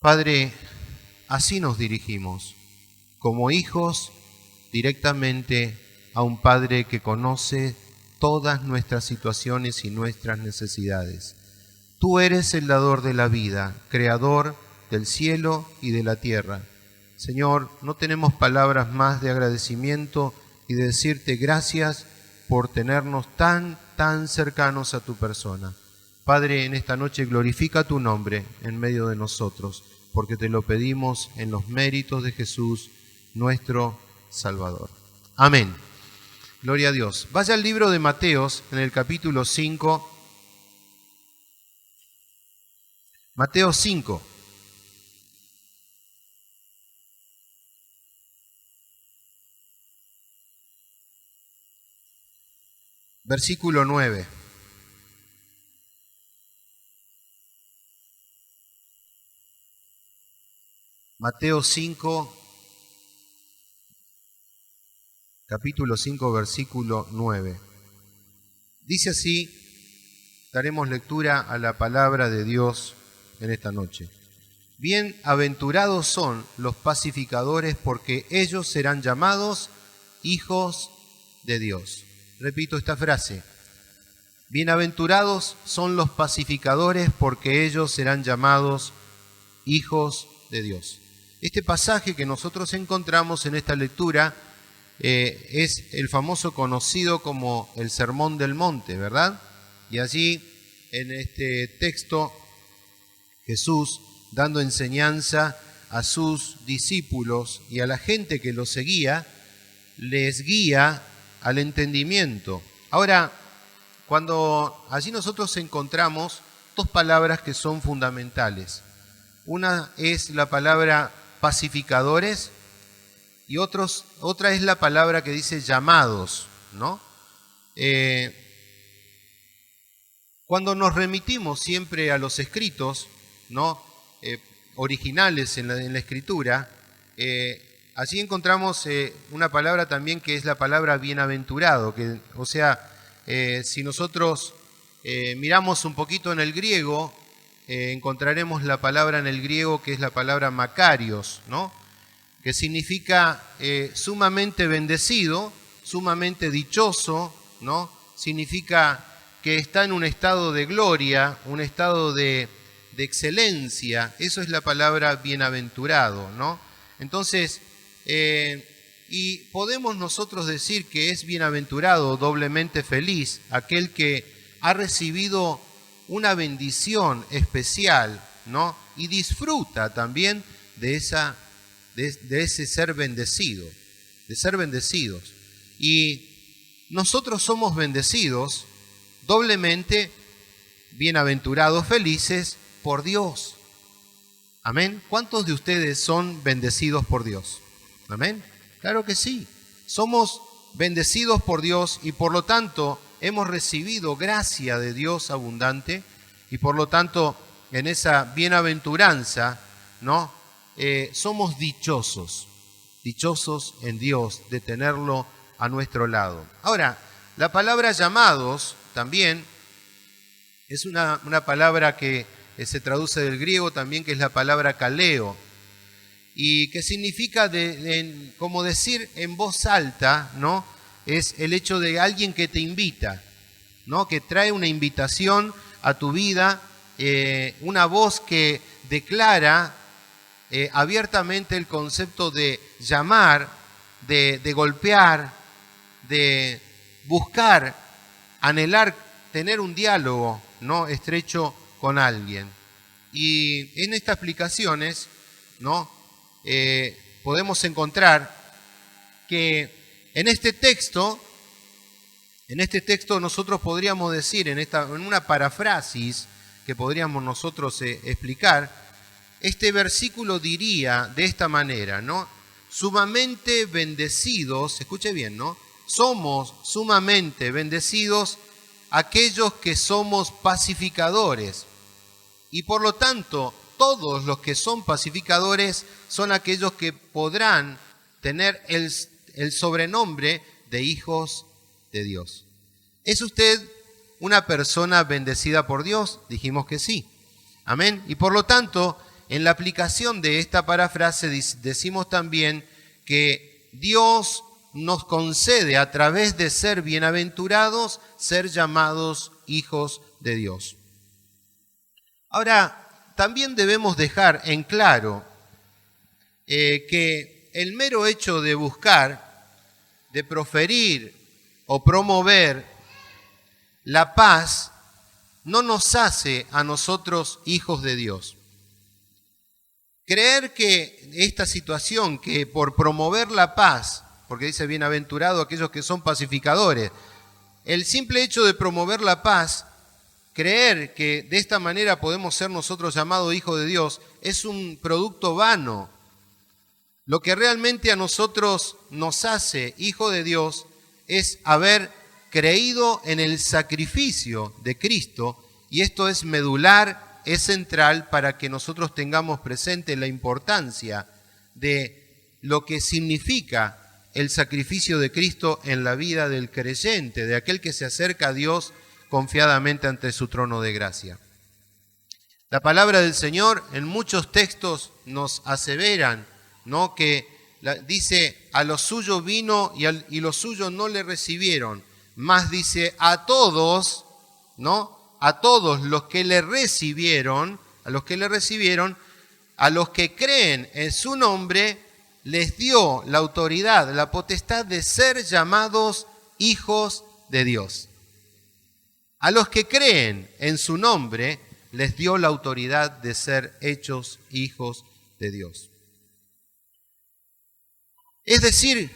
Padre, así nos dirigimos, como hijos, directamente a un Padre que conoce todas nuestras situaciones y nuestras necesidades. Tú eres el dador de la vida, creador del cielo y de la tierra. Señor, no tenemos palabras más de agradecimiento y de decirte gracias por tenernos tan cercanos a tu persona. Padre, en esta noche glorifica tu nombre en medio de nosotros, porque te lo pedimos en los méritos de Jesús, nuestro Salvador. Amén. Gloria a Dios. Vaya al libro de Mateos, en el capítulo 5. Mateo 5. Versículo 9. Mateo 5, capítulo 5, versículo 9. Dice así, daremos lectura a la palabra de Dios en esta noche. Bienaventurados son los pacificadores, porque ellos serán llamados hijos de Dios. Repito esta frase. Bienaventurados son los pacificadores, porque ellos serán llamados hijos de Dios. Este pasaje que nosotros encontramos en esta lectura es el famoso conocido como el Sermón del Monte, ¿verdad? Y allí, en este texto, Jesús, dando enseñanza a sus discípulos y a la gente que lo seguía, les guía al entendimiento. Ahora, cuando allí nosotros encontramos dos palabras que son fundamentales. Una es la palabra pacificadores y otra es la palabra que dice llamados, ¿no? Cuando nos remitimos siempre a los escritos, ¿no? Originales en la Escritura, allí encontramos una palabra también que es la palabra bienaventurado, que, o sea, si nosotros miramos un poquito en el griego, encontraremos la palabra en el griego que es la palabra makarios, ¿no? Que significa sumamente bendecido, sumamente dichoso, ¿no? Significa que está en un estado de gloria, un estado de excelencia. Eso es la palabra bienaventurado, ¿no? Entonces, y podemos nosotros decir que es bienaventurado, doblemente feliz, aquel que ha recibido una bendición especial, ¿no? Y disfruta también de ese ser bendecido, de ser bendecidos. Y nosotros somos bendecidos, doblemente bienaventurados, felices por Dios. Amén. ¿Cuántos de ustedes son bendecidos por Dios? Amén. Claro que sí. Somos bendecidos por Dios y por lo tanto hemos recibido gracia de Dios abundante y por lo tanto en esa bienaventuranza, ¿no? Somos dichosos en Dios de tenerlo a nuestro lado. Ahora, la palabra llamados también es una palabra que se traduce del griego también, que es la palabra kaleo, y que significa como decir en voz alta, ¿no? Es el hecho de alguien que te invita, ¿no? Que trae una invitación a tu vida, una voz que declara abiertamente el concepto de llamar, de golpear, de buscar, anhelar, tener un diálogo, ¿no? Estrecho con alguien. Y en estas explicaciones, ¿no? Podemos encontrar que en este texto nosotros podríamos decir, en una parafrasis que podríamos nosotros explicar, este versículo diría de esta manera, ¿no? Sumamente bendecidos, escuche bien, ¿no? Somos sumamente bendecidos aquellos que somos pacificadores. Y por lo tanto, todos los que son pacificadores son aquellos que podrán tener el sobrenombre de hijos de Dios. ¿Es usted una persona bendecida por Dios? Dijimos que sí. Amén. Y por lo tanto, en la aplicación de esta parafrase decimos también que Dios nos concede a través de ser bienaventurados, ser llamados hijos de Dios. Ahora, también debemos dejar en claro que el mero hecho de buscar, de proferir o promover la paz, no nos hace a nosotros hijos de Dios. Creer que esta situación, que por promover la paz, porque dice bienaventurado aquellos que son pacificadores, el simple hecho de promover la paz, creer que de esta manera podemos ser nosotros llamados hijos de Dios, es un producto vano. Lo que realmente a nosotros nos hace hijos de Dios es haber creído en el sacrificio de Cristo, y esto es medular, es central para que nosotros tengamos presente la importancia de lo que significa el sacrificio de Cristo en la vida del creyente, de aquel que se acerca a Dios confiadamente ante su trono de gracia. La palabra del Señor en muchos textos nos aseveran, ¿no?, que dice, a los suyos vino y los suyos no le recibieron, más dice, a todos, ¿no?, a todos los que le recibieron, a los que creen en su nombre, les dio la autoridad, la potestad de ser llamados hijos de Dios. A los que creen en su nombre, les dio la autoridad de ser hechos hijos de Dios. Es decir,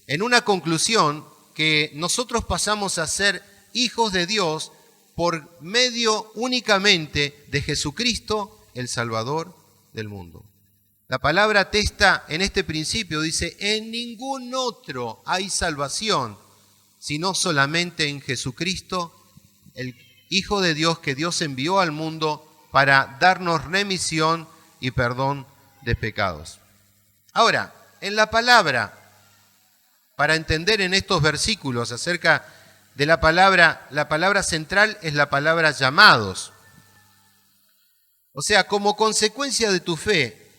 en una conclusión, que nosotros pasamos a ser hijos de Dios por medio únicamente de Jesucristo, el Salvador del mundo. La palabra atesta en este principio, dice, en ningún otro hay salvación, sino solamente en Jesucristo, el Hijo de Dios que Dios envió al mundo para darnos remisión y perdón de pecados. Ahora, en la palabra, para entender en estos versículos acerca de la palabra central es la palabra llamados. O sea, como consecuencia de tu fe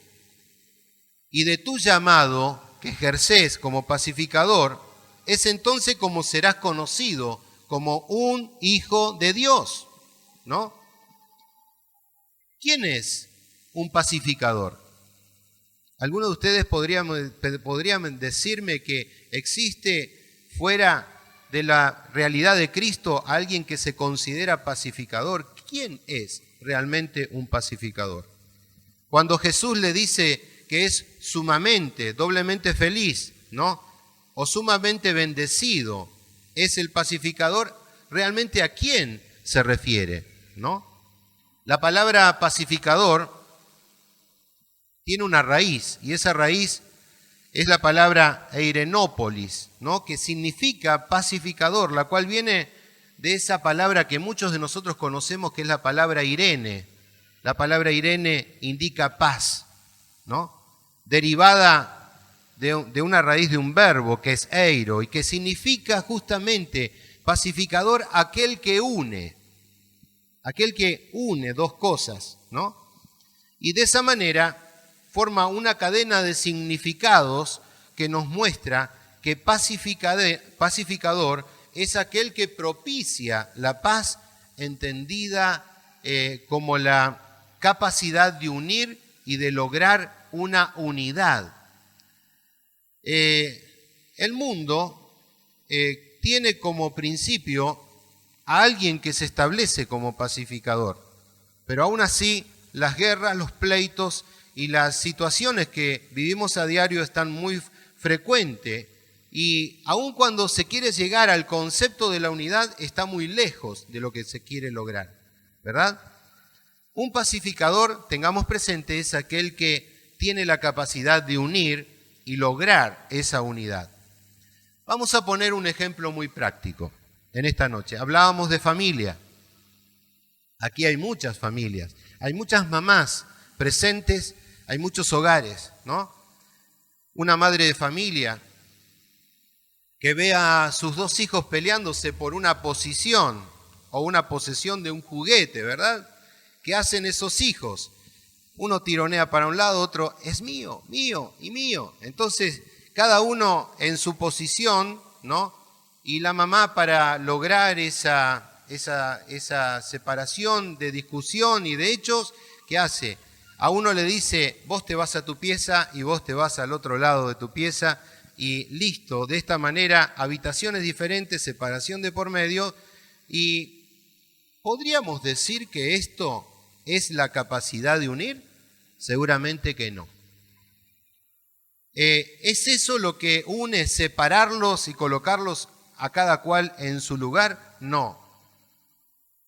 y de tu llamado que ejerces como pacificador, es entonces como serás conocido como un hijo de Dios, ¿no? ¿Quién es un pacificador? ¿Algunos de ustedes podrían decirme que existe fuera de la realidad de Cristo alguien que se considera pacificador? ¿Quién es realmente un pacificador? Cuando Jesús le dice que es sumamente, doblemente feliz, ¿no?, o sumamente bendecido, es el pacificador, ¿realmente a quién se refiere?, ¿no? La palabra pacificador tiene una raíz, y esa raíz es la palabra eirenópolis, ¿no?, que significa pacificador, la cual viene de esa palabra que muchos de nosotros conocemos, que es la palabra Irene. La palabra Irene indica paz, ¿no?, derivada de una raíz de un verbo que es eiro, y que significa justamente pacificador, aquel que une dos cosas, ¿no? Y de esa manera forma una cadena de significados que nos muestra que pacificador es aquel que propicia la paz, entendida como la capacidad de unir y de lograr una unidad. El mundo tiene como principio a alguien que se establece como pacificador, pero aún así las guerras, los pleitos y las situaciones que vivimos a diario están muy frecuentes, y aun cuando se quiere llegar al concepto de la unidad, está muy lejos de lo que se quiere lograr, ¿verdad? Un pacificador, tengamos presente, es aquel que tiene la capacidad de unir y lograr esa unidad. Vamos a poner un ejemplo muy práctico en esta noche. Hablábamos de familia. Aquí hay muchas familias, hay muchas mamás presentes, hay muchos hogares, ¿no? Una madre de familia que ve a sus dos hijos peleándose por una posición o una posesión de un juguete, ¿verdad? ¿Qué hacen esos hijos? uno tironea para un lado, otro es mío, mío y mío. Entonces, cada uno en su posición, ¿no? Y la mamá, para lograr esa separación de discusión y de hechos, ¿qué hace? A uno le dice, vos te vas a tu pieza y vos te vas al otro lado de tu pieza y listo. De esta manera, habitaciones diferentes, separación de por medio. Y ¿podríamos decir que esto es la capacidad de unir? Seguramente que no. ¿Es eso lo que une, separarlos y colocarlos a cada cual en su lugar? No.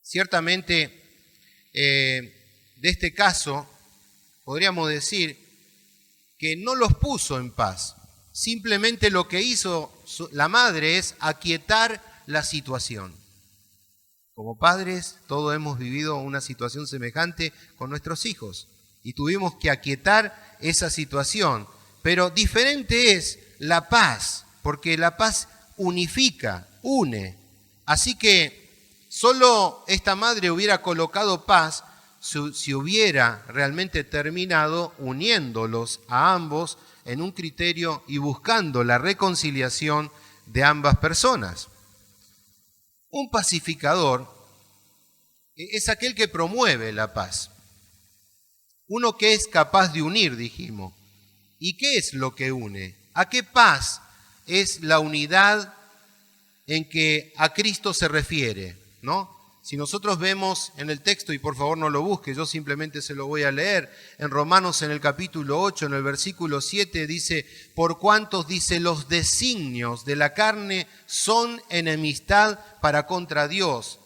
Ciertamente, de este caso, podríamos decir que no los puso en paz. Simplemente lo que hizo la madre es aquietar la situación. Como padres, todos hemos vivido una situación semejante con nuestros hijos y tuvimos que aquietar esa situación. Pero diferente es la paz, porque la paz unifica, une. Así que solo esta madre hubiera colocado paz si hubiera realmente terminado uniéndolos a ambos en un criterio y buscando la reconciliación de ambas personas. Un pacificador es aquel que promueve la paz. Uno que es capaz de unir, dijimos. ¿Y qué es lo que une? ¿A qué paz es la unidad en que a Cristo se refiere? ¿No? Si nosotros vemos en el texto, y por favor no lo busque, yo simplemente se lo voy a leer, en Romanos en el capítulo 8, en el versículo 7, dice, por cuantos, dice, los designios de la carne son enemistad para contra Dios.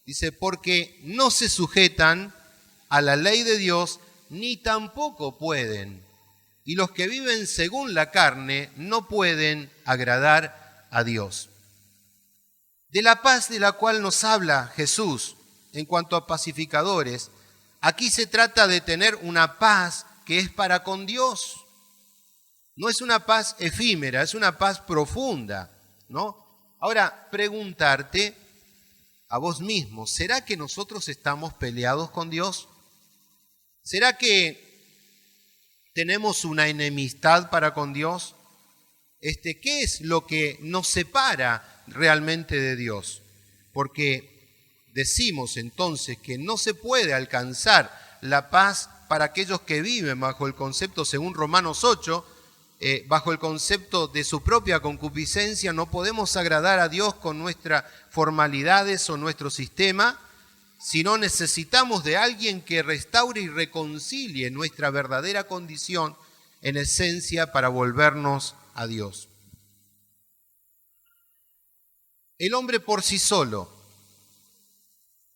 Dice, porque no se sujetan a la ley de Dios, ni tampoco pueden. Y los que viven según la carne no pueden agradar a Dios. De la paz de la cual nos habla Jesús en cuanto a pacificadores, aquí se trata de tener una paz que es para con Dios. No es una paz efímera, es una paz profunda, ¿no? Ahora, preguntarte a vos mismo, ¿será que nosotros estamos peleados con Dios? ¿Será que tenemos una enemistad para con Dios? ¿Qué es lo que nos separa realmente de Dios? Porque decimos entonces que no se puede alcanzar la paz para aquellos que viven bajo el concepto, según Romanos 8, bajo el concepto de su propia concupiscencia. No podemos agradar a Dios con nuestras formalidades o nuestro sistema, sino necesitamos de alguien que restaure y reconcilie nuestra verdadera condición en esencia para volvernos a Dios. El hombre por sí solo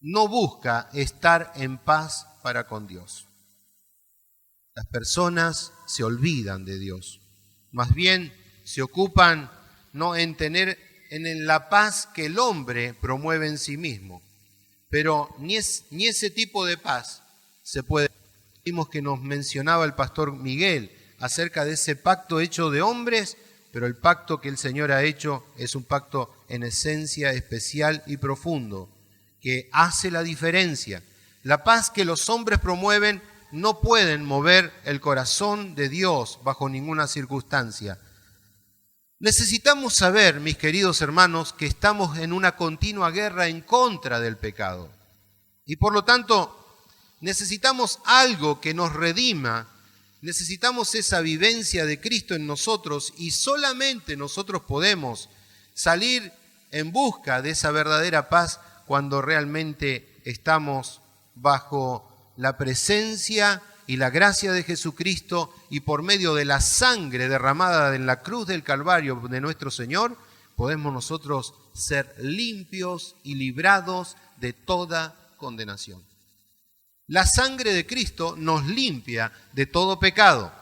no busca estar en paz para con Dios. Las personas se olvidan de Dios. Más bien se ocupan no en tener en la paz que el hombre promueve en sí mismo. Pero ni ese tipo de paz se puede. Vimos que nos mencionaba el pastor Miguel acerca de ese pacto hecho de hombres, pero el pacto que el Señor ha hecho es un pacto en esencia especial y profundo, que hace la diferencia. La paz que los hombres promueven no pueden mover el corazón de Dios bajo ninguna circunstancia. Necesitamos saber, mis queridos hermanos, que estamos en una continua guerra en contra del pecado. Y por lo tanto, necesitamos algo que nos redima. Necesitamos esa vivencia de Cristo en nosotros y solamente nosotros podemos salir en busca de esa verdadera paz cuando realmente estamos bajo la presencia y la gracia de Jesucristo y por medio de la sangre derramada en la cruz del Calvario de nuestro Señor, podemos nosotros ser limpios y librados de toda condenación. La sangre de Cristo nos limpia de todo pecado.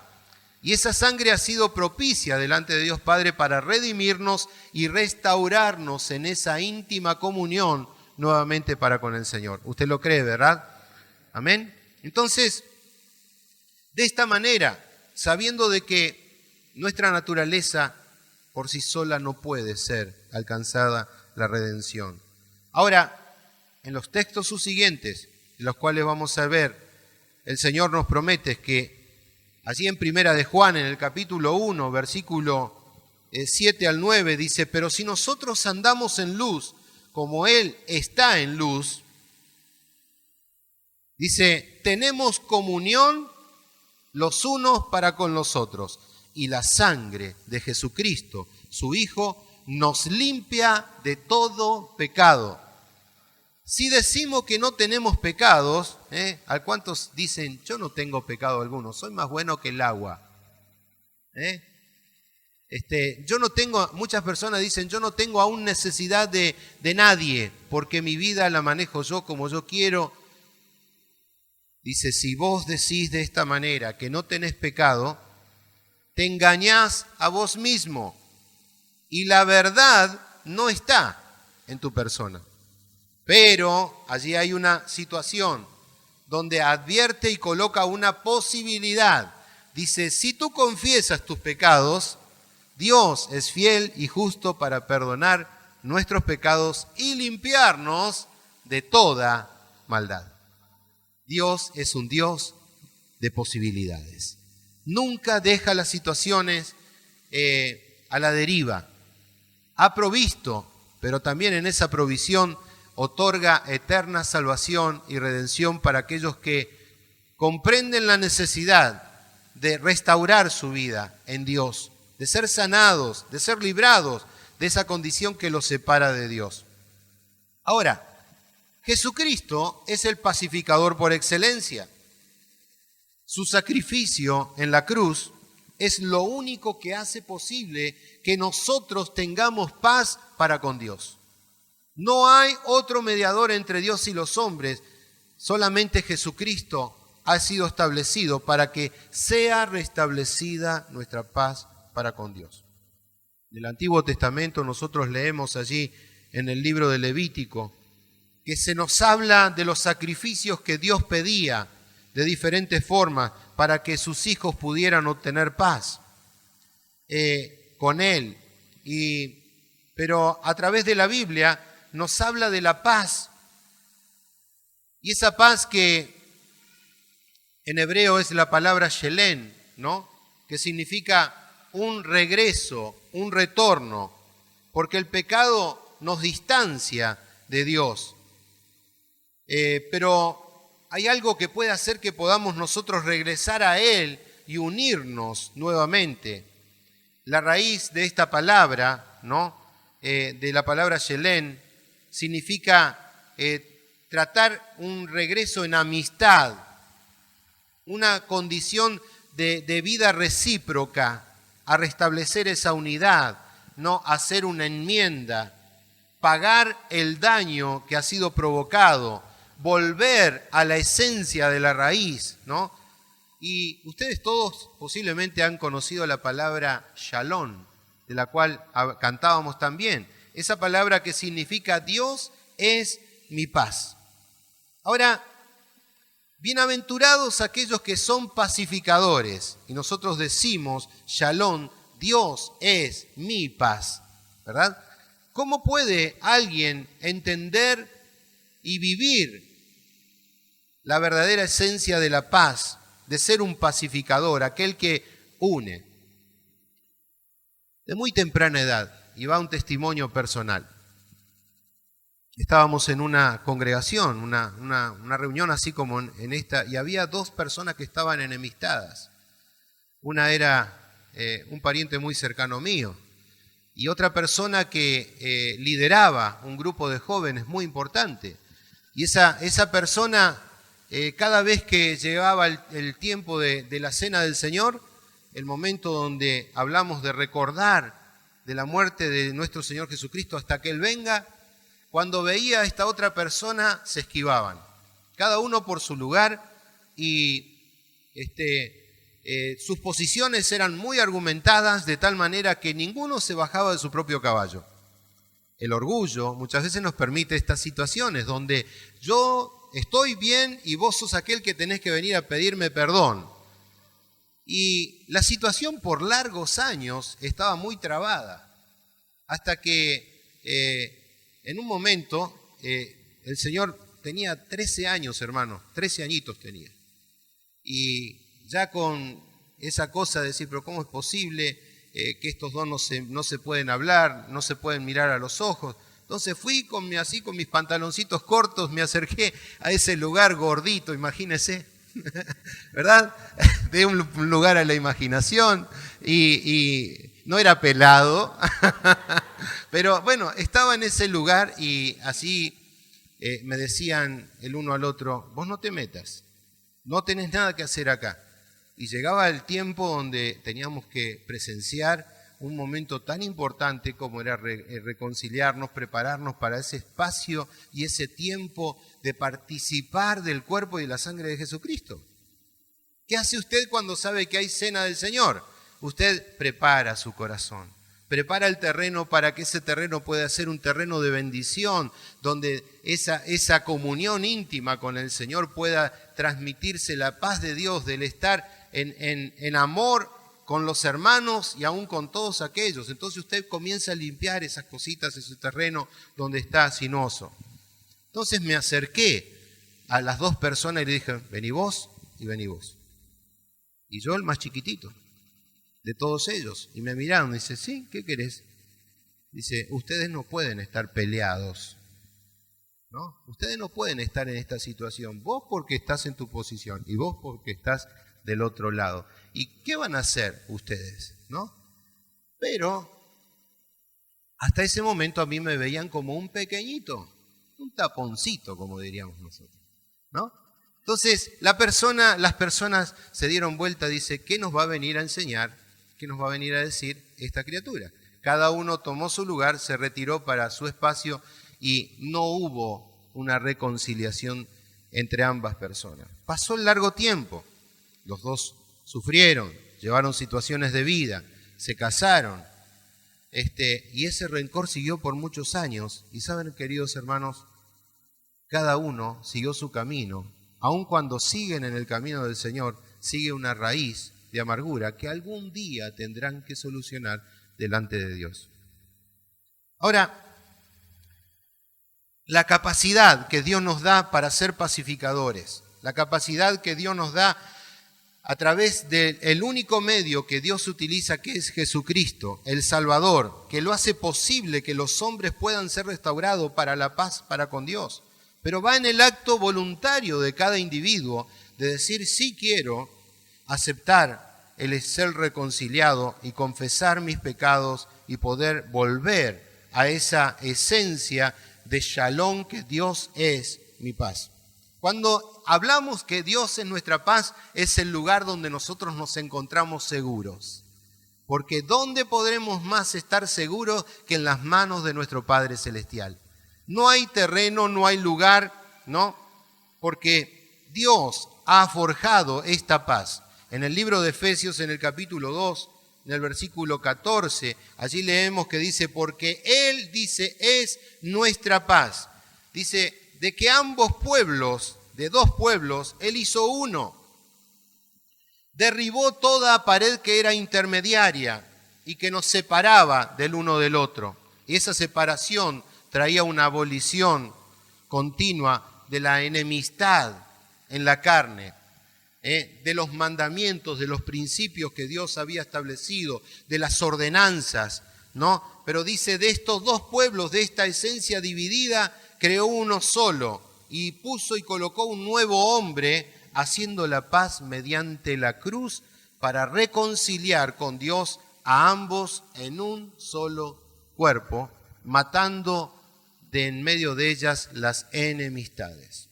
Y esa sangre ha sido propicia delante de Dios Padre para redimirnos y restaurarnos en esa íntima comunión nuevamente para con el Señor. ¿Usted lo cree, verdad? Amén. Entonces, de esta manera, sabiendo de que nuestra naturaleza por sí sola no puede ser alcanzada la redención. Ahora, en los textos subsiguientes, en los cuales vamos a ver el Señor nos promete es que allí en Primera de Juan, en el capítulo 1, versículo 7 al 9, dice: pero si nosotros andamos en luz, como Él está en luz, dice, tenemos comunión los unos para con los otros, y la sangre de Jesucristo, su Hijo, nos limpia de todo pecado. Si decimos que no tenemos pecados, ¿a cuántos dicen, yo no tengo pecado alguno, soy más bueno que el agua? Yo no tengo, muchas personas dicen, yo no tengo aún necesidad de nadie, porque mi vida la manejo yo como yo quiero. Dice, si vos decís de esta manera que no tenés pecado, te engañás a vos mismo y la verdad no está en tu persona. Pero allí hay una situación donde advierte y coloca una posibilidad. Dice, si tú confiesas tus pecados, Dios es fiel y justo para perdonar nuestros pecados y limpiarnos de toda maldad. Dios es un Dios de posibilidades. Nunca deja las situaciones a la deriva. Ha provisto, pero también en esa provisión otorga eterna salvación y redención para aquellos que comprenden la necesidad de restaurar su vida en Dios, de ser sanados, de ser librados de esa condición que los separa de Dios. Ahora, Jesucristo es el pacificador por excelencia. Su sacrificio en la cruz es lo único que hace posible que nosotros tengamos paz para con Dios. No hay otro mediador entre Dios y los hombres, solamente Jesucristo ha sido establecido para que sea restablecida nuestra paz para con Dios. En el Antiguo Testamento nosotros leemos allí en el libro de Levítico que se nos habla de los sacrificios que Dios pedía de diferentes formas para que sus hijos pudieran obtener paz con Él. Pero a través de la Biblia nos habla de la paz. Y esa paz que en hebreo es la palabra shelem, ¿no? Que significa un regreso, un retorno, porque el pecado nos distancia de Dios. Pero hay algo que puede hacer que podamos nosotros regresar a Él y unirnos nuevamente. La raíz de esta palabra, ¿no? De la palabra shelem, significa tratar un regreso en amistad, una condición de vida recíproca, a restablecer esa unidad, no hacer una enmienda, pagar el daño que ha sido provocado, volver a la esencia de la raíz, ¿no? Y ustedes todos posiblemente han conocido la palabra shalom, de la cual cantábamos también. Esa palabra que significa Dios es mi paz. Ahora, bienaventurados aquellos que son pacificadores. Y nosotros decimos, shalom, Dios es mi paz, ¿verdad? ¿Cómo puede alguien entender y vivir la verdadera esencia de la paz, de ser un pacificador, aquel que une? De muy temprana edad, y va un testimonio personal. Estábamos en una congregación, una reunión así como en esta, y había dos personas que estaban enemistadas. Una era un pariente muy cercano mío, y otra persona que lideraba un grupo de jóvenes muy importante. Y esa persona, cada vez que llegaba el tiempo de la cena del Señor, el momento donde hablamos de recordar de la muerte de nuestro Señor Jesucristo hasta que Él venga, cuando veía a esta otra persona se esquivaban, cada uno por su lugar, y sus posiciones eran muy argumentadas de tal manera que ninguno se bajaba de su propio caballo. El orgullo muchas veces nos permite estas situaciones donde yo estoy bien y vos sos aquel que tenés que venir a pedirme perdón. Y la situación por largos años estaba muy trabada, hasta que en un momento el Señor tenía 13 años, hermano, 13 añitos tenía. y ya con esa cosa de decir, pero ¿cómo es posible que estos dos no se pueden hablar, no se pueden mirar a los ojos? Entonces fui así con mis pantaloncitos cortos, me acerqué a ese lugar gordito, imagínense, ¿verdad? De un lugar a la imaginación y no era pelado, pero bueno, estaba en ese lugar y así me decían el uno al otro, vos no te metas, no tenés nada que hacer acá. Y llegaba el tiempo donde teníamos que presenciar un momento tan importante como era reconciliarnos, prepararnos para ese espacio y ese tiempo de participar del cuerpo y de la sangre de Jesucristo. ¿Qué hace usted cuando sabe que hay cena del Señor? Usted prepara su corazón, prepara el terreno para que ese terreno pueda ser un terreno de bendición, donde esa comunión íntima con el Señor pueda transmitirse la paz de Dios, del estar en amor con los hermanos y aún con todos aquellos. Entonces usted comienza a limpiar esas cositas, ese terreno donde está sinuoso. Entonces me acerqué a las dos personas y le dije, vení vos y vení vos. Y yo el más chiquitito de todos ellos. Y me miraron y dice, ¿sí? ¿Qué querés? Dice, ustedes no pueden estar peleados, ¿no? Ustedes no pueden estar en esta situación. Vos porque estás en tu posición y vos porque estás del otro lado. ¿Y qué van a hacer ustedes? ¿No? Pero hasta ese momento a mí me veían como un pequeñito, un taponcito, como diríamos nosotros, ¿no? Entonces las personas se dieron vuelta, dice, ¿qué nos va a venir a enseñar? ¿Qué nos va a venir a decir esta criatura? Cada uno tomó su lugar, se retiró para su espacio y no hubo una reconciliación entre ambas personas. Pasó el largo tiempo. Los dos sufrieron, llevaron situaciones de vida, se casaron, y ese rencor siguió por muchos años. Y saben, queridos hermanos, cada uno siguió su camino. Aun cuando siguen en el camino del Señor, sigue una raíz de amargura que algún día tendrán que solucionar delante de Dios. Ahora, la capacidad que Dios nos da para ser pacificadores, la capacidad que Dios nos da a través del único medio que Dios utiliza, que es Jesucristo, el Salvador, que lo hace posible que los hombres puedan ser restaurados para la paz para con Dios. Pero va en el acto voluntario de cada individuo de decir, sí quiero aceptar el ser reconciliado y confesar mis pecados y poder volver a esa esencia de Shalom que Dios es mi paz. Cuando hablamos que Dios es nuestra paz, es el lugar donde nosotros nos encontramos seguros. Porque ¿dónde podremos más estar seguros que en las manos de nuestro Padre Celestial? No hay terreno, no hay lugar, ¿no? Porque Dios ha forjado esta paz. En el libro de Efesios, en el capítulo 2, en el versículo 14, allí leemos que dice, porque Él, dice, es nuestra paz. Dice, de que ambos pueblos, de dos pueblos, Él hizo uno. Derribó toda pared que era intermediaria y que nos separaba del uno del otro. Y esa separación traía una abolición continua de la enemistad en la carne, de los mandamientos, de los principios que Dios había establecido, de las ordenanzas, ¿no? Pero dice, de estos dos pueblos, de esta esencia dividida, creó uno solo y puso y colocó un nuevo hombre, haciendo la paz mediante la cruz para reconciliar con Dios a ambos en un solo cuerpo, matando de en medio de ellas las enemistades.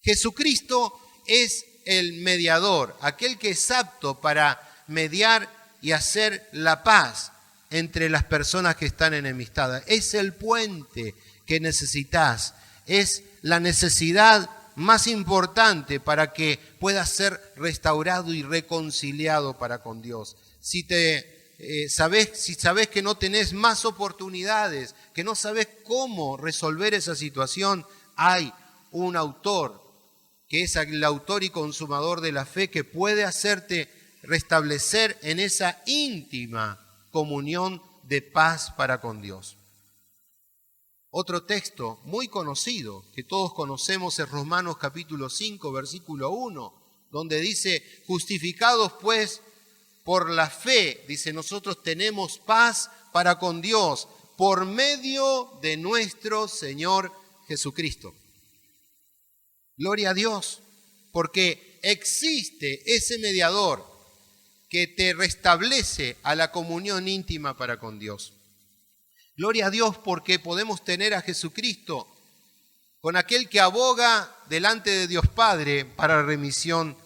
Jesucristo es el mediador, aquel que es apto para mediar y hacer la paz entre las personas que están enemistadas. Es el puente que necesitas, es la necesidad más importante para que puedas ser restaurado y reconciliado para con Dios. Si sabes que no tenés más oportunidades, que no sabes cómo resolver esa situación, hay un autor, que es el autor y consumador de la fe, que puede hacerte restablecer en esa íntima comunión de paz para con Dios. Otro texto muy conocido, que todos conocemos, es Romanos capítulo 5, versículo 1, donde dice, justificados pues por la fe, dice, nosotros tenemos paz para con Dios por medio de nuestro Señor Jesucristo. Gloria a Dios, porque existe ese mediador que te restablece a la comunión íntima para con Dios. Gloria a Dios porque podemos tener a Jesucristo con aquel que aboga delante de Dios Padre para remisión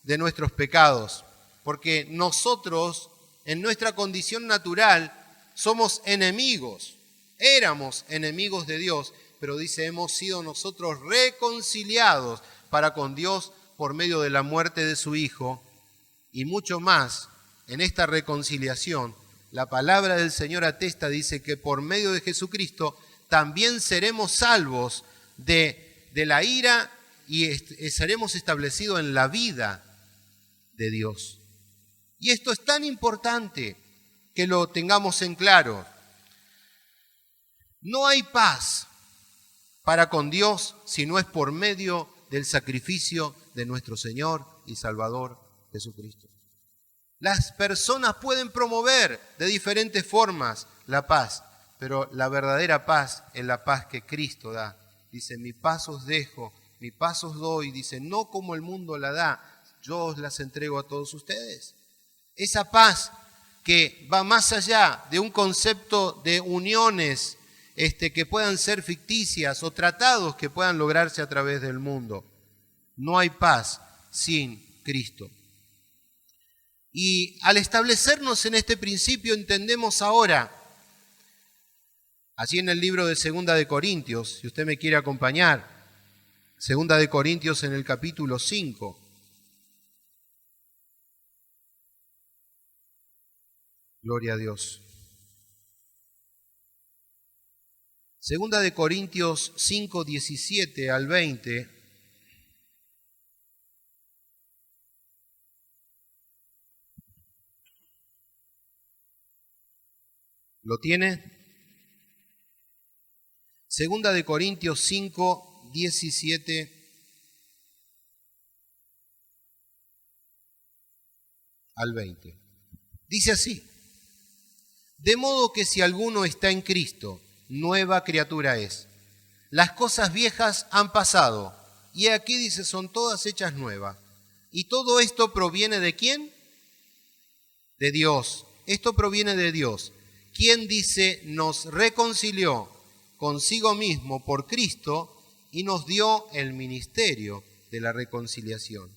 de nuestros pecados. Porque nosotros, en nuestra condición natural, somos enemigos. Éramos enemigos de Dios, pero dice, hemos sido nosotros reconciliados para con Dios por medio de la muerte de su Hijo. Y mucho más, en esta reconciliación, la palabra del Señor atesta, dice que por medio de Jesucristo también seremos salvos de la ira y seremos establecidos en la vida de Dios. Y esto es tan importante que lo tengamos en claro. No hay paz para con Dios si no es por medio del sacrificio de nuestro Señor y Salvador Jesucristo. Las personas pueden promover de diferentes formas la paz, pero la verdadera paz es la paz que Cristo da. Dice, mi paz os dejo, mi paz os doy. Dice, no como el mundo la da, yo os las entrego a todos ustedes. Esa paz que va más allá de un concepto de uniones que puedan ser ficticias o tratados que puedan lograrse a través del mundo. No hay paz sin Cristo. Y al establecernos en este principio entendemos ahora, allí en el libro de Segunda de Corintios, si usted me quiere acompañar, Segunda de Corintios en el capítulo 5. Gloria a Dios. Segunda de Corintios 5, 17 al 20. ¿Lo tiene? Segunda de Corintios 5, 17 al 20. Dice así: de modo que si alguno está en Cristo, nueva criatura es. Las cosas viejas han pasado, y aquí dice, son todas hechas nuevas. ¿Y todo esto proviene de quién? De Dios. Esto proviene de Dios, quien dice, nos reconcilió consigo mismo por Cristo y nos dio el ministerio de la reconciliación.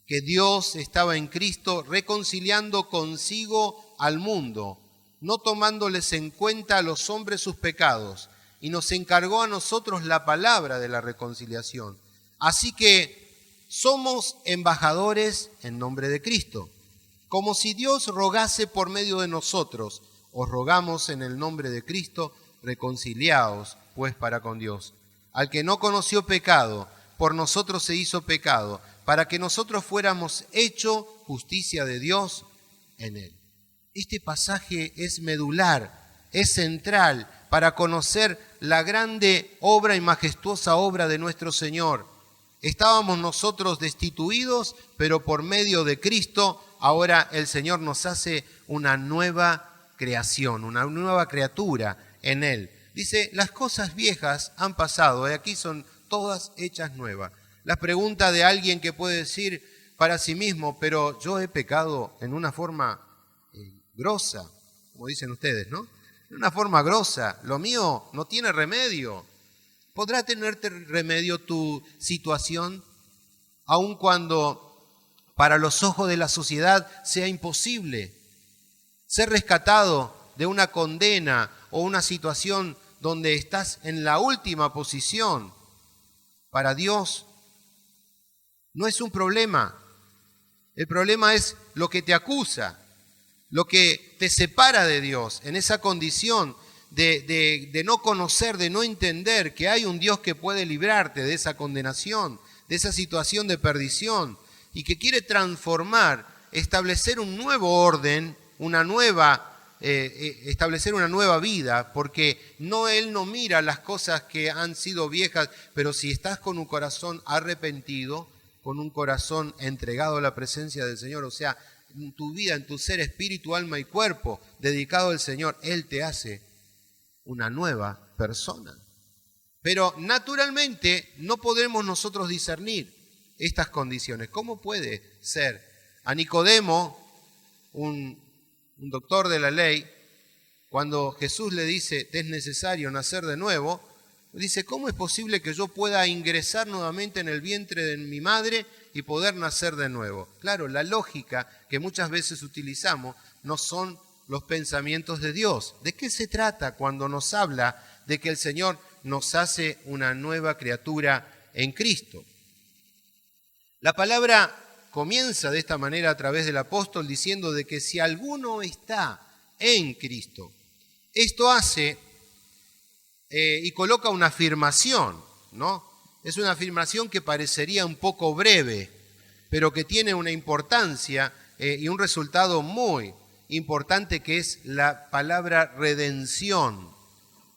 Que Dios estaba en Cristo reconciliando consigo al mundo, no tomándoles en cuenta a los hombres sus pecados, y nos encargó a nosotros la palabra de la reconciliación. Así que somos embajadores en nombre de Cristo. Como si Dios rogase por medio de nosotros, os rogamos en el nombre de Cristo, reconciliaos pues para con Dios. Al que no conoció pecado, por nosotros se hizo pecado, para que nosotros fuéramos hecho justicia de Dios en él. Este pasaje es medular, es central para conocer la grande obra y majestuosa obra de nuestro Señor. Estábamos nosotros destituidos, pero por medio de Cristo, ahora el Señor nos hace una nueva creación, una nueva criatura en Él. Dice, las cosas viejas han pasado, y aquí son todas hechas nuevas. La pregunta de alguien que puede decir para sí mismo, pero yo he pecado en una forma grosa, como dicen ustedes, ¿no? En una forma grosa, lo mío no tiene remedio. ¿Podrá tenerte remedio tu situación, aun cuando para los ojos de la sociedad sea imposible ser rescatado de una condena o una situación donde estás en la última posición? Para Dios no es un problema. El problema es lo que te acusa, lo que te separa de Dios, en esa condición de no conocer, de no entender que hay un Dios que puede librarte de esa condenación, de esa situación de perdición, y que quiere transformar, establecer un nuevo orden, establecer una nueva vida, porque Él no mira las cosas que han sido viejas, pero si estás con un corazón arrepentido, con un corazón entregado a la presencia del Señor, o sea, en tu vida, en tu ser, espíritu, alma y cuerpo, dedicado al Señor, Él te hace una nueva persona. Pero naturalmente no podemos nosotros discernir estas condiciones. ¿Cómo puede ser? A Nicodemo, un doctor de la ley, cuando Jesús le dice, te es necesario nacer de nuevo, dice, ¿cómo es posible que yo pueda ingresar nuevamente en el vientre de mi madre y poder nacer de nuevo? Claro, la lógica que muchas veces utilizamos no son los pensamientos de Dios. ¿De qué se trata cuando nos habla de que el Señor nos hace una nueva criatura en Cristo? La palabra comienza de esta manera a través del apóstol diciendo de que si alguno está en Cristo, esto hace y coloca una afirmación, ¿no? Es una afirmación que parecería un poco breve, pero que tiene una importancia y un resultado muy importante, que es la palabra redención,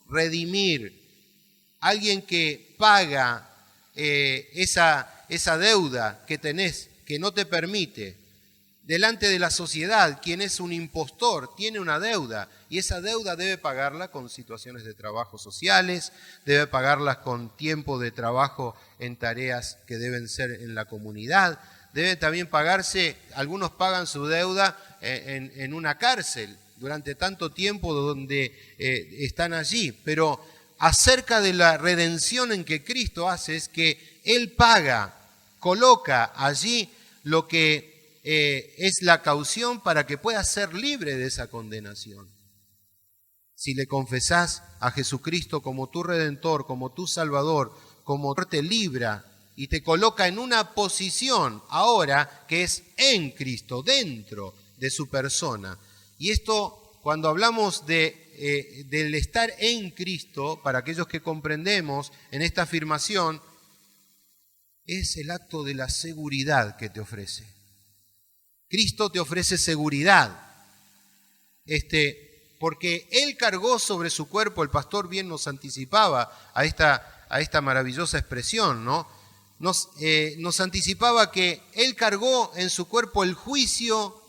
redimir. Alguien que paga esa deuda que tenés, que no te permite, delante de la sociedad. Quien es un impostor tiene una deuda, y esa deuda debe pagarla con situaciones de trabajo sociales, debe pagarlas con tiempo de trabajo en tareas que deben ser en la comunidad, debe también pagarse, algunos pagan su deuda en una cárcel durante tanto tiempo donde están allí, pero acerca de la redención en que Cristo hace es que Él paga, coloca allí lo que es la caución para que puedas ser libre de esa condenación. Si le confesás a Jesucristo como tu Redentor, como tu Salvador, como te libra y te coloca en una posición ahora que es en Cristo, dentro de su persona. Y esto, cuando hablamos del estar en Cristo, para aquellos que comprendemos en esta afirmación, es el acto de la seguridad que te ofrece. Cristo te ofrece seguridad, porque Él cargó sobre su cuerpo, el pastor bien nos anticipaba a esta maravillosa expresión, ¿no? Nos anticipaba que Él cargó en su cuerpo el juicio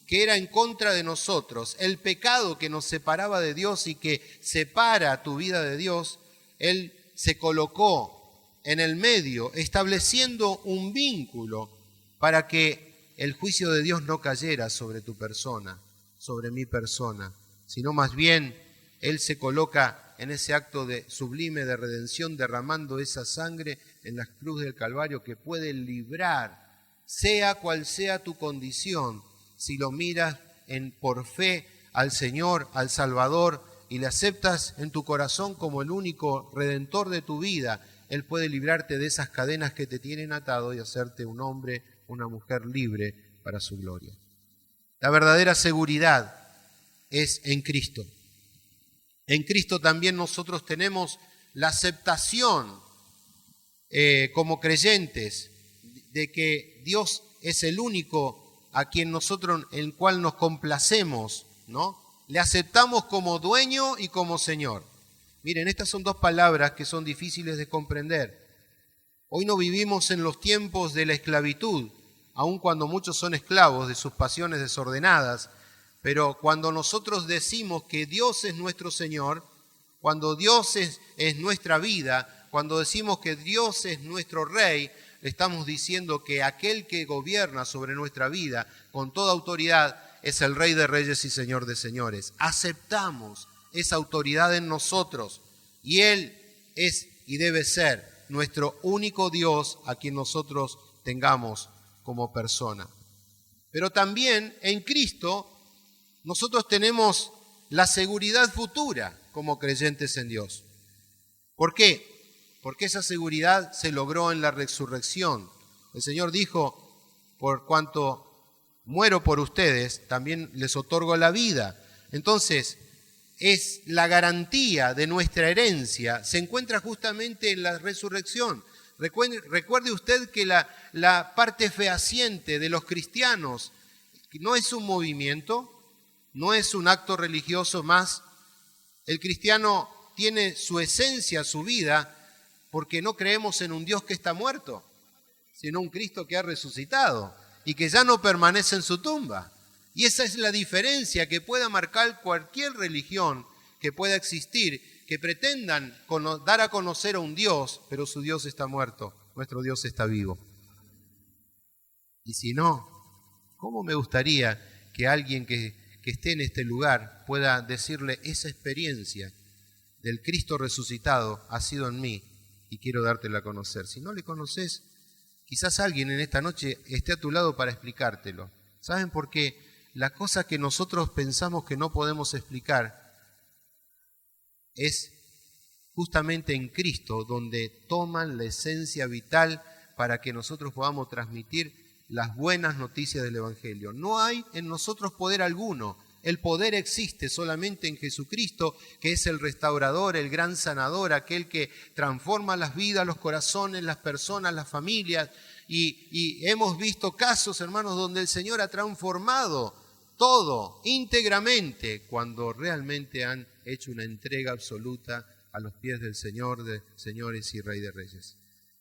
que era en contra de nosotros, el pecado que nos separaba de Dios y que separa tu vida de Dios. Él se colocó en el medio, estableciendo un vínculo para que el juicio de Dios no cayera sobre tu persona, sobre mi persona, sino más bien Él se coloca en ese acto de sublime de redención, derramando esa sangre en la cruz del Calvario que puede librar, sea cual sea tu condición, si lo miras por fe al Señor, al Salvador, y le aceptas en tu corazón como el único Redentor de tu vida. Él puede librarte de esas cadenas que te tienen atado y hacerte un hombre, una mujer libre para su gloria. La verdadera seguridad es en Cristo. En Cristo también nosotros tenemos la aceptación como creyentes de que Dios es el único a quien nosotros, en el cual nos complacemos, ¿no? Le aceptamos como dueño y como Señor. Miren, estas son dos palabras que son difíciles de comprender. Hoy no vivimos en los tiempos de la esclavitud, aun cuando muchos son esclavos de sus pasiones desordenadas, pero cuando nosotros decimos que Dios es nuestro Señor, cuando Dios es nuestra vida, cuando decimos que Dios es nuestro Rey, le estamos diciendo que aquel que gobierna sobre nuestra vida con toda autoridad es el Rey de Reyes y Señor de Señores. Aceptamos esa autoridad en nosotros y Él es y debe ser nuestro único Dios a quien nosotros tengamos como persona. Pero también en Cristo nosotros tenemos la seguridad futura como creyentes en Dios. ¿Por qué? Porque esa seguridad se logró en la resurrección. El Señor dijo, por cuanto muero por ustedes, también les otorgo la vida. Entonces, es la garantía de nuestra herencia, se encuentra justamente en la resurrección. Recuerde usted que la parte fehaciente de los cristianos no es un movimiento, no es un acto religioso más. El cristiano tiene su esencia, su vida, porque no creemos en un Dios que está muerto, sino un Cristo que ha resucitado y que ya no permanece en su tumba. Y esa es la diferencia que pueda marcar cualquier religión que pueda existir, que pretendan dar a conocer a un Dios, pero su Dios está muerto, nuestro Dios está vivo. Y si no, ¿cómo me gustaría que alguien que esté en este lugar pueda decirle esa experiencia del Cristo resucitado ha sido en mí y quiero dártela a conocer? Si no le conoces, quizás alguien en esta noche esté a tu lado para explicártelo. ¿Saben por qué? La cosa que nosotros pensamos que no podemos explicar es justamente en Cristo donde toman la esencia vital para que nosotros podamos transmitir las buenas noticias del Evangelio. No hay en nosotros poder alguno. El poder existe solamente en Jesucristo, que es el restaurador, el gran sanador, aquel que transforma las vidas, los corazones, las personas, las familias. Y hemos visto casos, hermanos, donde el Señor ha transformado todo íntegramente cuando realmente han hecho una entrega absoluta a los pies del Señor de señores y Rey de Reyes.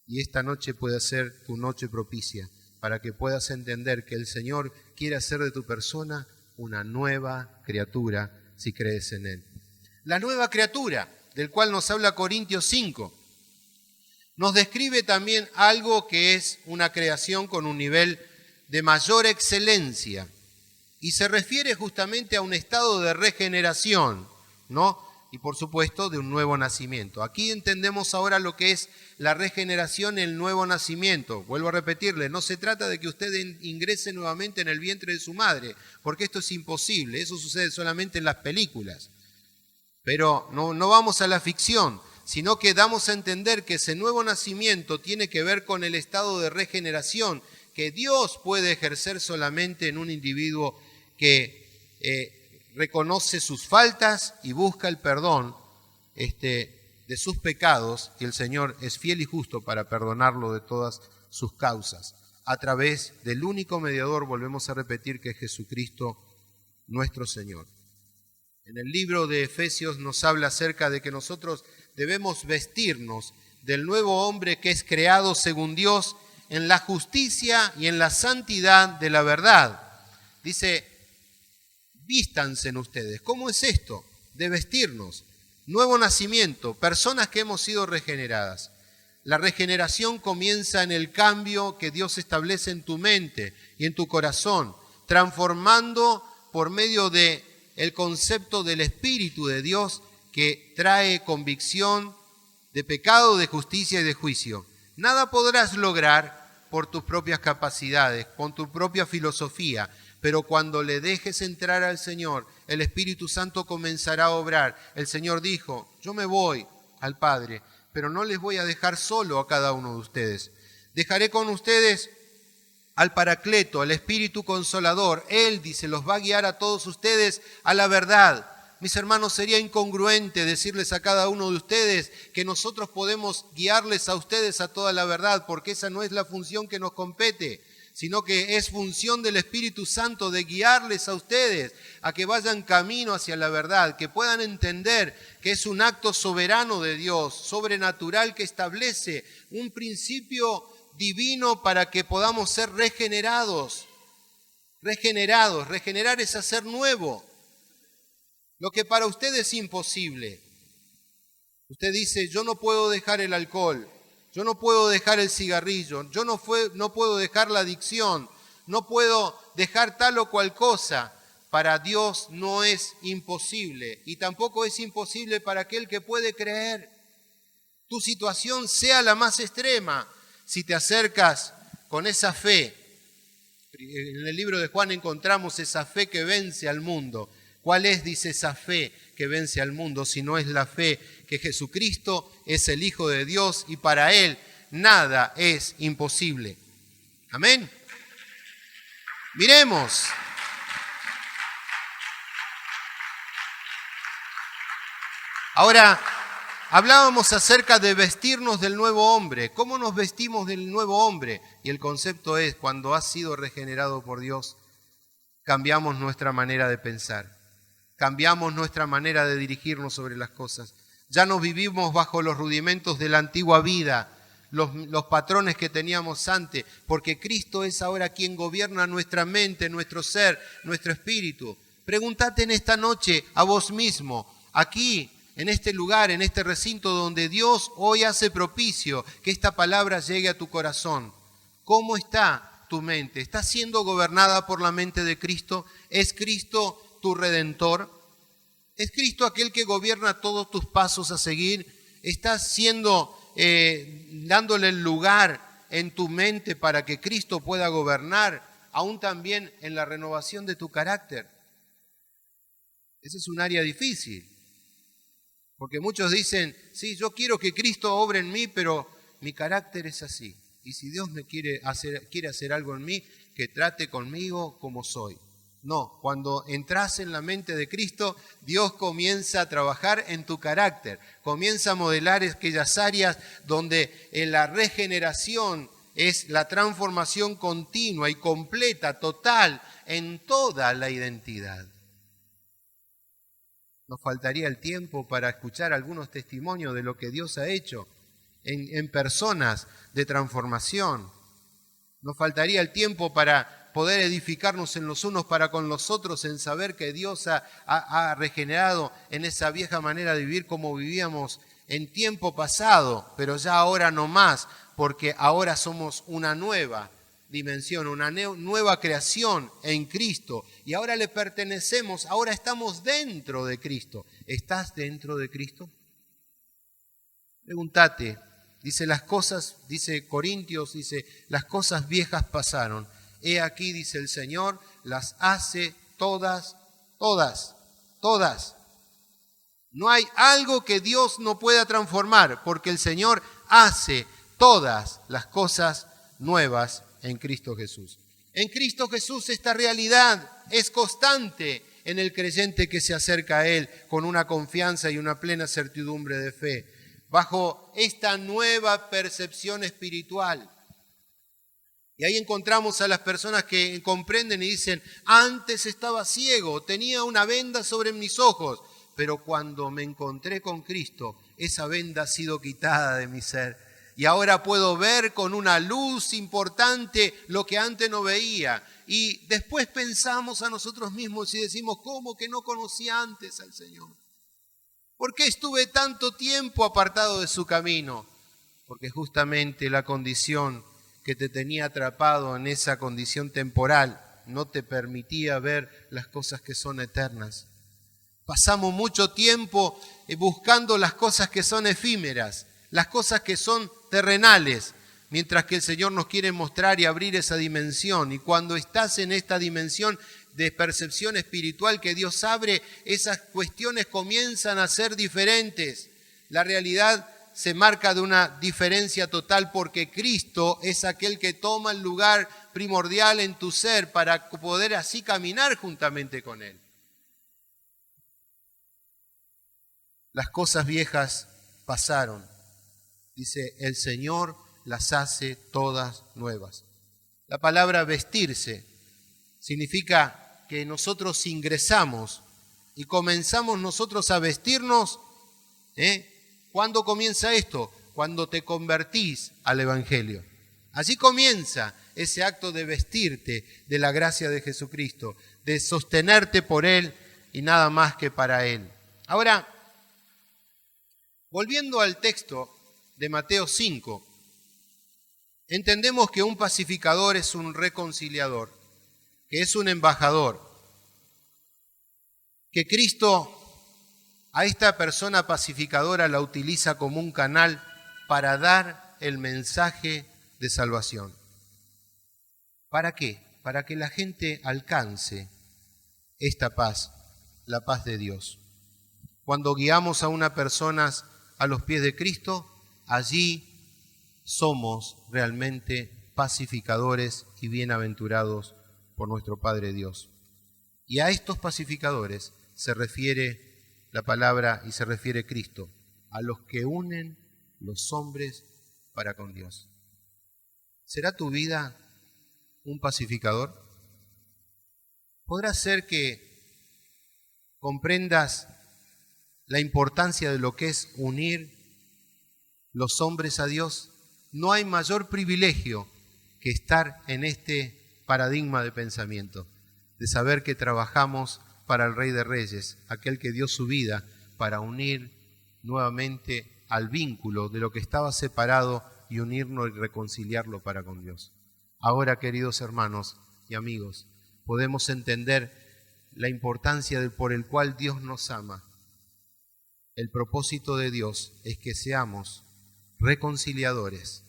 Y esta noche puede ser tu noche propicia para que puedas entender que el Señor quiere hacer de tu persona una nueva criatura si crees en Él. La nueva criatura, del cual nos habla Corintios 5, nos describe también algo que es una creación con un nivel de mayor excelencia y se refiere justamente a un estado de regeneración, ¿no? Y por supuesto de un nuevo nacimiento. Aquí entendemos ahora lo que es la regeneración, el nuevo nacimiento. Vuelvo a repetirle, no se trata de que usted ingrese nuevamente en el vientre de su madre, porque esto es imposible, eso sucede solamente en las películas. Pero no vamos a la ficción, sino que damos a entender que ese nuevo nacimiento tiene que ver con el estado de regeneración que Dios puede ejercer solamente en un individuo que reconoce sus faltas y busca el perdón de sus pecados, y el Señor es fiel y justo para perdonarlo de todas sus causas, a través del único mediador, volvemos a repetir, que es Jesucristo nuestro Señor. En el libro de Efesios nos habla acerca de que nosotros debemos vestirnos del nuevo hombre que es creado según Dios en la justicia y en la santidad de la verdad. Dice, vístanse en ustedes. ¿Cómo es esto de vestirnos? Nuevo nacimiento, personas que hemos sido regeneradas. La regeneración comienza en el cambio que Dios establece en tu mente y en tu corazón, transformando por medio de el concepto del Espíritu de Dios que trae convicción de pecado, de justicia y de juicio. Nada podrás lograr por tus propias capacidades, con tu propia filosofía, pero cuando le dejes entrar al Señor, el Espíritu Santo comenzará a obrar. El Señor dijo, yo me voy al Padre, pero no les voy a dejar solo a cada uno de ustedes. Dejaré con ustedes al Paracleto, al Espíritu Consolador. Él, dice, los va a guiar a todos ustedes a la verdad. Mis hermanos, sería incongruente decirles a cada uno de ustedes que nosotros podemos guiarles a ustedes a toda la verdad, porque esa no es la función que nos compete, sino que es función del Espíritu Santo de guiarles a ustedes a que vayan camino hacia la verdad, que puedan entender que es un acto soberano de Dios, sobrenatural, que establece un principio divino para que podamos ser regenerados. Regenerar es hacer nuevo. Lo que para usted es imposible. Usted dice, yo no puedo dejar el alcohol, yo no puedo dejar el cigarrillo, yo no puedo dejar la adicción, no puedo dejar tal o cual cosa. Para Dios no es imposible y tampoco es imposible para aquel que puede creer. Tu situación sea la más extrema, si te acercas con esa fe. En el libro de Juan encontramos esa fe que vence al mundo. ¿Cuál es, dice, esa fe que vence al mundo? Si no es la fe que Jesucristo es el Hijo de Dios y para Él nada es imposible. Amén. Miremos. Ahora, hablábamos acerca de vestirnos del nuevo hombre. ¿Cómo nos vestimos del nuevo hombre? Y el concepto es, cuando has sido regenerado por Dios, cambiamos nuestra manera de pensar. Cambiamos nuestra manera de dirigirnos sobre las cosas. Ya no vivimos bajo los rudimentos de la antigua vida, los patrones que teníamos antes, porque Cristo es ahora quien gobierna nuestra mente, nuestro ser, nuestro espíritu. Pregúntate en esta noche a vos mismo, aquí, en este lugar, en este recinto donde Dios hoy hace propicio que esta palabra llegue a tu corazón. ¿Cómo está tu mente? ¿Estás siendo gobernada por la mente de Cristo? ¿Es Cristo tu Redentor? ¿Es Cristo aquel que gobierna todos tus pasos a seguir? ¿Estás dándole el lugar en tu mente para que Cristo pueda gobernar, aún también en la renovación de tu carácter? Ese es un área difícil, porque muchos dicen, sí, yo quiero que Cristo obre en mí, pero mi carácter es así. Y si Dios me quiere hacer algo en mí, que trate conmigo como soy. No, cuando entras en la mente de Cristo, Dios comienza a trabajar en tu carácter, comienza a modelar aquellas áreas donde en la regeneración es la transformación continua y completa, total, en toda la identidad. Nos faltaría el tiempo para escuchar algunos testimonios de lo que Dios ha hecho en personas de transformación. Nos faltaría el tiempo para poder edificarnos en los unos para con los otros, en saber que Dios ha regenerado en esa vieja manera de vivir como vivíamos en tiempo pasado, pero ya ahora no más, porque ahora somos una nueva dimensión, una nueva creación en Cristo. Y ahora le pertenecemos, ahora estamos dentro de Cristo. ¿Estás dentro de Cristo? Pregúntate, dice Corintios, dice, las cosas viejas pasaron. He aquí, dice el Señor, las hace todas. No hay algo que Dios no pueda transformar, porque el Señor hace todas las cosas nuevas en Cristo Jesús. En Cristo Jesús esta realidad es constante en el creyente que se acerca a Él con una confianza y una plena certidumbre de fe, bajo esta nueva percepción espiritual. Y ahí encontramos a las personas que comprenden y dicen, antes estaba ciego, tenía una venda sobre mis ojos, pero cuando me encontré con Cristo, esa venda ha sido quitada de mi ser. Y ahora puedo ver con una luz importante lo que antes no veía. Y después pensamos a nosotros mismos y decimos, ¿cómo que no conocía antes al Señor? ¿Por qué estuve tanto tiempo apartado de su camino? Porque justamente la condición que te tenía atrapado en esa condición temporal no te permitía ver las cosas que son eternas. Pasamos mucho tiempo buscando las cosas que son efímeras, las cosas que son terrenales, mientras que el Señor nos quiere mostrar y abrir esa dimensión. Y cuando estás en esta dimensión de percepción espiritual que Dios abre, esas cuestiones comienzan a ser diferentes. La realidad se marca de una diferencia total porque Cristo es aquel que toma el lugar primordial en tu ser para poder así caminar juntamente con Él. Las cosas viejas pasaron. Dice, el Señor las hace todas nuevas. La palabra vestirse significa que nosotros ingresamos y comenzamos nosotros a vestirnos. ¿Cuándo comienza esto? Cuando te convertís al Evangelio. Así comienza ese acto de vestirte de la gracia de Jesucristo, de sostenerte por Él y nada más que para Él. Ahora, volviendo al texto de Mateo 5, entendemos que un pacificador es un reconciliador, que es un embajador, que Cristo a esta persona pacificadora la utiliza como un canal para dar el mensaje de salvación. ¿Para qué? Para que la gente alcance esta paz, la paz de Dios. Cuando guiamos a una persona a los pies de Cristo, allí somos realmente pacificadores y bienaventurados por nuestro Padre Dios. Y a estos pacificadores se refiere la palabra y se refiere Cristo, a los que unen los hombres para con Dios. ¿Será tu vida un pacificador? ¿Podrá ser que comprendas la importancia de lo que es unir los hombres a Dios? no hay mayor privilegio que estar en este paradigma de pensamiento, de saber que trabajamos para el Rey de Reyes, aquel que dio su vida para unir nuevamente al vínculo de lo que estaba separado y unirnos y reconciliarlo para con Dios. Ahora, queridos hermanos y amigos, podemos entender la importancia por el cual Dios nos ama. El propósito de Dios es que seamos reconciliadores.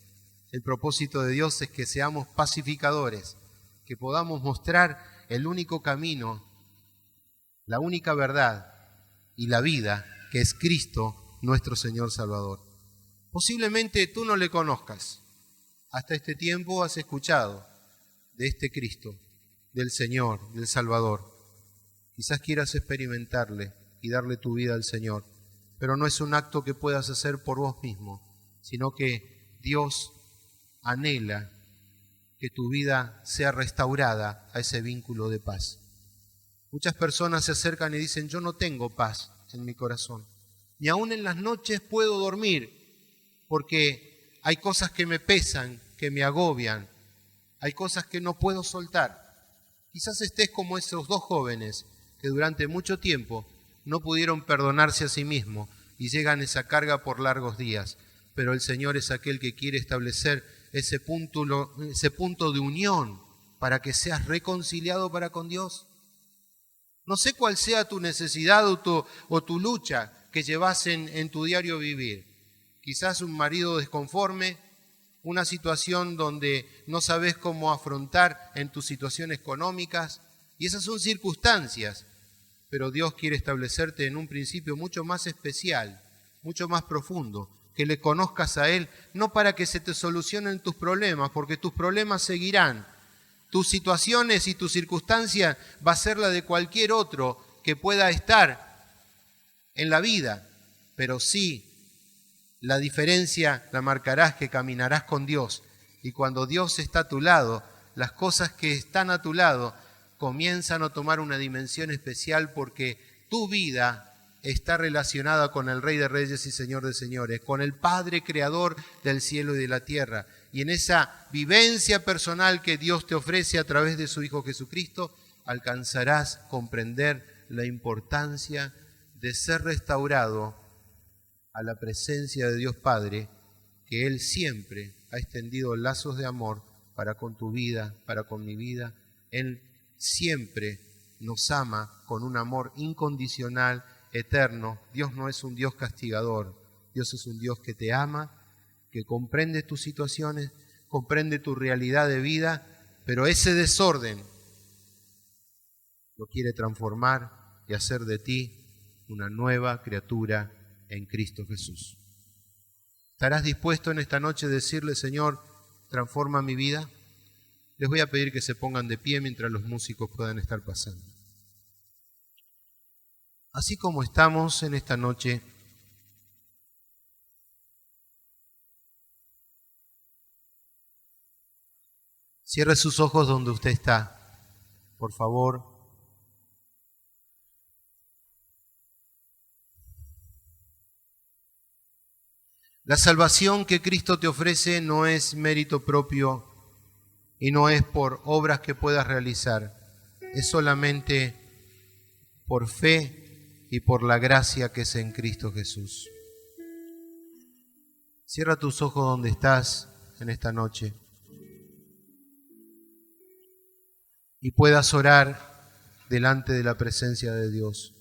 El propósito de Dios es que seamos pacificadores, que podamos mostrar el único camino, la única verdad y la vida, que es Cristo, nuestro Señor Salvador. Posiblemente tú no le conozcas. Hasta este tiempo has escuchado de este Cristo, del Señor, del Salvador. Quizás quieras experimentarle y darle tu vida al Señor, pero no es un acto que puedas hacer por vos mismo, sino que Dios anhela que tu vida sea restaurada a ese vínculo de paz. Muchas personas se acercan y dicen, yo no tengo paz en mi corazón. Ni aún en las noches puedo dormir porque hay cosas que me pesan, que me agobian. Hay cosas que no puedo soltar. Quizás estés como esos dos jóvenes que durante mucho tiempo no pudieron perdonarse a sí mismos y llegan a esa carga por largos días. Pero el Señor es aquel que quiere establecer ese punto de unión para que seas reconciliado para con Dios. No sé cuál sea tu necesidad o tu lucha que llevas en tu diario vivir. Quizás un marido desconforme, una situación donde no sabes cómo afrontar en tu situación económicas, y esas son circunstancias, pero Dios quiere establecerte en un principio mucho más especial, mucho más profundo, que le conozcas a Él, no para que se te solucionen tus problemas, porque tus problemas seguirán. Tus situaciones y tus circunstancias va a ser la de cualquier otro que pueda estar en la vida, pero sí la diferencia la marcarás que caminarás con Dios, y cuando Dios está a tu lado, las cosas que están a tu lado comienzan a tomar una dimensión especial porque tu vida está relacionada con el Rey de Reyes y Señor de Señores, con el Padre Creador del cielo y de la tierra. Y en esa vivencia personal que Dios te ofrece a través de su Hijo Jesucristo, alcanzarás a comprender la importancia de ser restaurado a la presencia de Dios Padre, que Él siempre ha extendido lazos de amor para con tu vida, para con mi vida. Él siempre nos ama con un amor incondicional, eterno. Dios no es un Dios castigador. Dios es un Dios que te ama, que comprende tus situaciones, comprende tu realidad de vida, pero ese desorden lo quiere transformar y hacer de ti una nueva criatura en Cristo Jesús. ¿Estarás dispuesto en esta noche a decirle, Señor, transforma mi vida? Les voy a pedir que se pongan de pie mientras los músicos puedan estar pasando. Así como estamos en esta noche, cierre sus ojos donde usted está, por favor. La salvación que Cristo te ofrece no es mérito propio y no es por obras que puedas realizar, es solamente por fe y por la gracia que es en Cristo Jesús. Cierra tus ojos donde estás en esta noche y puedas orar delante de la presencia de Dios.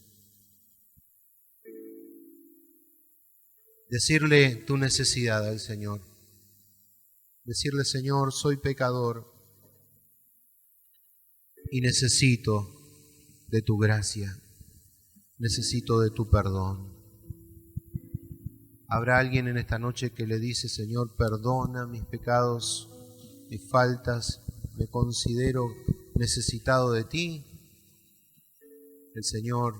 Decirle tu necesidad al Señor. Decirle, Señor, soy pecador y necesito de tu gracia, necesito de tu perdón. Habrá alguien en esta noche que le dice, Señor, perdona mis pecados, mis faltas, me considero necesitado de ti. El Señor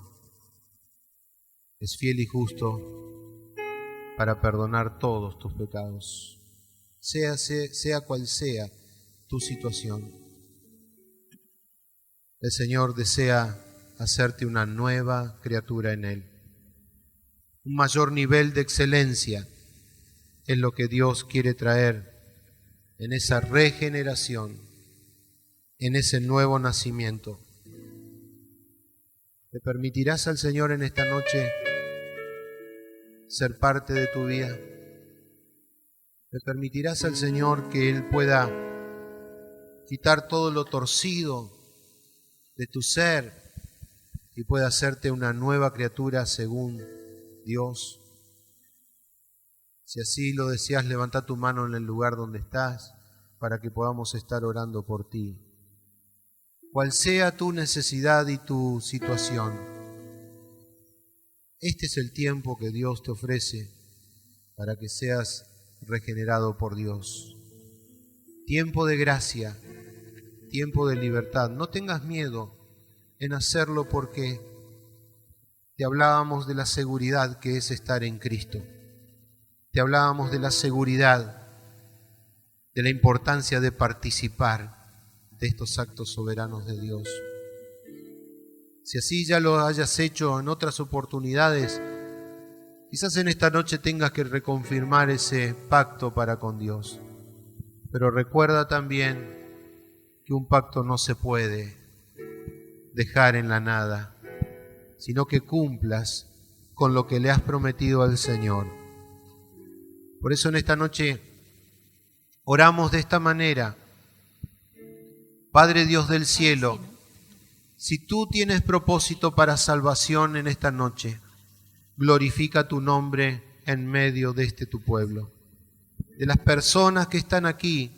es fiel y justo para perdonar todos tus pecados, sea cual sea tu situación. El Señor desea hacerte una nueva criatura en Él. Un mayor nivel de excelencia es lo que Dios quiere traer en esa regeneración, en ese nuevo nacimiento. ¿Le permitirás al Señor en esta noche ser parte de tu vida? ¿Le permitirás al Señor que Él pueda quitar todo lo torcido de tu ser y pueda hacerte una nueva criatura según Dios? Si así lo deseas, levanta tu mano en el lugar donde estás para que podamos estar orando por ti. Cual sea tu necesidad y tu situación, este es el tiempo que Dios te ofrece para que seas regenerado por Dios. Tiempo de gracia, tiempo de libertad. No tengas miedo en hacerlo porque te hablábamos de la seguridad que es estar en Cristo. Te hablábamos de la seguridad, de la importancia de participar de estos actos soberanos de Dios. Si así ya lo hayas hecho en otras oportunidades, quizás en esta noche tengas que reconfirmar ese pacto para con Dios. Pero recuerda también que un pacto no se puede dejar en la nada, sino que cumplas con lo que le has prometido al Señor. Por eso en esta noche oramos de esta manera. Padre Dios del cielo, si tú tienes propósito para salvación en esta noche, glorifica tu nombre en medio de tu pueblo, de las personas que están aquí.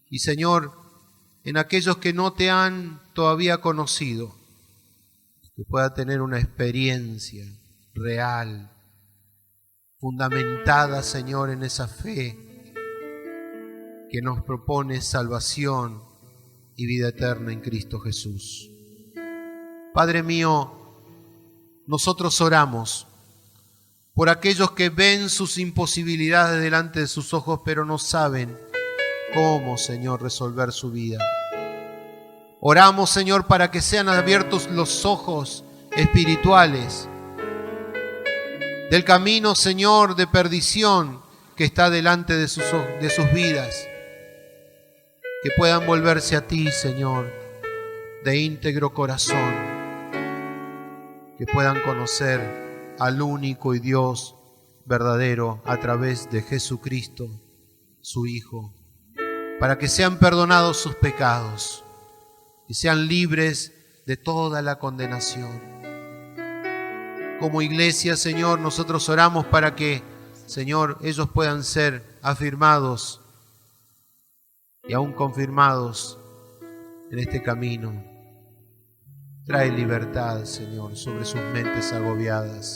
Y Señor, en aquellos que no te han todavía conocido, que pueda tener una experiencia real, fundamentada, Señor, en esa fe que nos propone salvación y vida eterna en Cristo Jesús. Padre mío, nosotros oramos por aquellos que ven sus imposibilidades delante de sus ojos, pero no saben cómo, Señor, resolver su vida. Oramos, Señor, para que sean abiertos los ojos espirituales del camino, Señor, de perdición que está delante de sus vidas. Que puedan volverse a ti, Señor, de íntegro corazón. Que puedan conocer al único y Dios verdadero a través de Jesucristo, su Hijo, para que sean perdonados sus pecados y sean libres de toda la condenación. Como iglesia, Señor, nosotros oramos para que, Señor, ellos puedan ser afirmados y aún confirmados en este camino. Trae libertad, Señor, sobre sus mentes agobiadas.